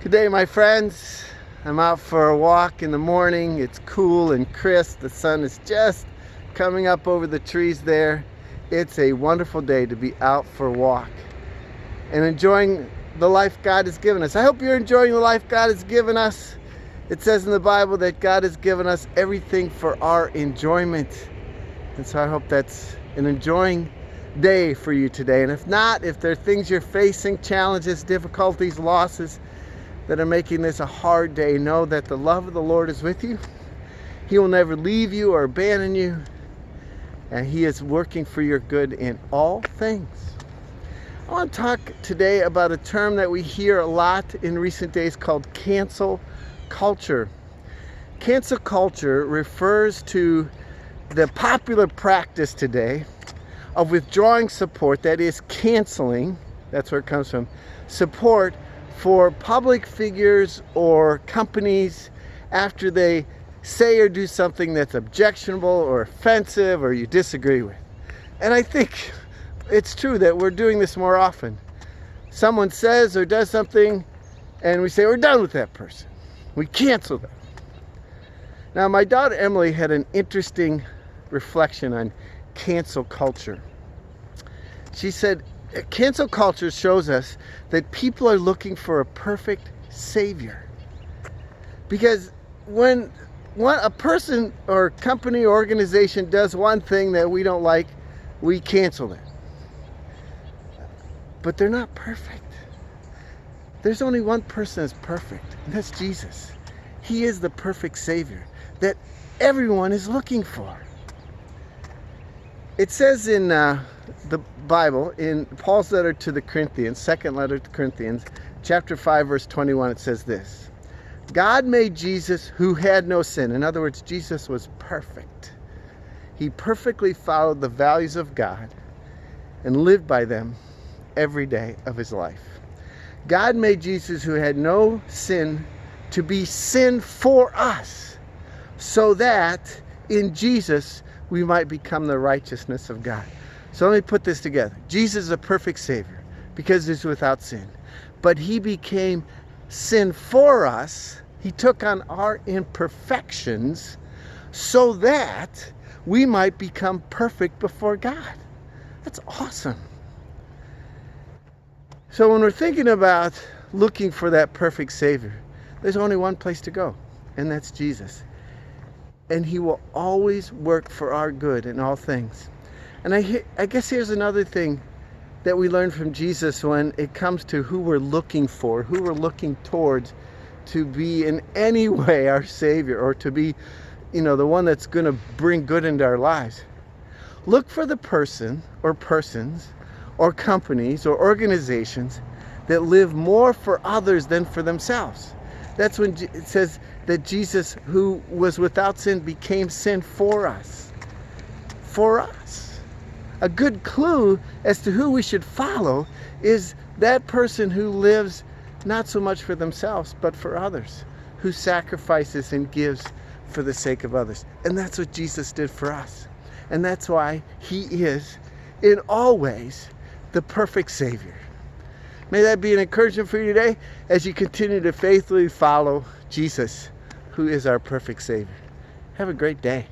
Good day, my friends. I'm out for a walk in the morning. It's cool and crisp. The sun is just coming up over the trees there. It's a wonderful day to be out for a walk and enjoying the life God has given us. I hope you're enjoying the life God has given us. It says in the Bible that God has given us everything for our enjoyment. And so I hope that's an enjoying day for you today. And if not, if there are things you're facing, challenges, difficulties, losses that are making this a hard day, know that the love of the Lord is with you. He will never leave you or abandon you. And He is working for your good in all things. I want to talk today about a term that we hear a lot in recent days called cancel culture. Cancel culture refers to the popular practice today of withdrawing support, that is canceling, that's where it comes from, support for public figures or companies after they say or do something that's objectionable or offensive or you disagree with. And I think it's true that we're doing this more often. Someone says or does something and we say we're done with that person. We cancel them. Now, my daughter Emily had an interesting reflection on cancel culture. She said, cancel culture shows us that people are looking for a perfect savior. Because when a person or company or organization does one thing that we don't like, we cancel them. But they're not perfect. There's only one person that's perfect, and that's Jesus. He is the perfect savior that everyone is looking for. It says in the Bible, in Paul's letter to the Corinthians, second letter to Corinthians, chapter 5, verse 21, it says this: God made Jesus who had no sin. In other words, Jesus was perfect. He perfectly followed the values of God and lived by them every day of his life. God made Jesus who had no sin to be sin for us, so that in Jesus we might become the righteousness of God. So let me put this together. Jesus is a perfect Savior because He's without sin. But He became sin for us. He took on our imperfections so that we might become perfect before God. That's awesome. So when we're thinking about looking for that perfect Savior, there's only one place to go, and that's Jesus. And He will always work for our good in all things. And I guess here's another thing that we learn from Jesus when it comes to who we're looking for, who we're looking towards to be in any way our Savior, or to be, the one that's going to bring good into our lives. Look for the person or persons or companies or organizations that live more for others than for themselves. That's when it says that Jesus, who was without sin, became sin for us. For us. A good clue as to who we should follow is that person who lives not so much for themselves, but for others, who sacrifices and gives for the sake of others. And that's what Jesus did for us. And that's why He is, in all ways, the perfect Savior. May that be an encouragement for you today as you continue to faithfully follow Jesus, who is our perfect Savior. Have a great day.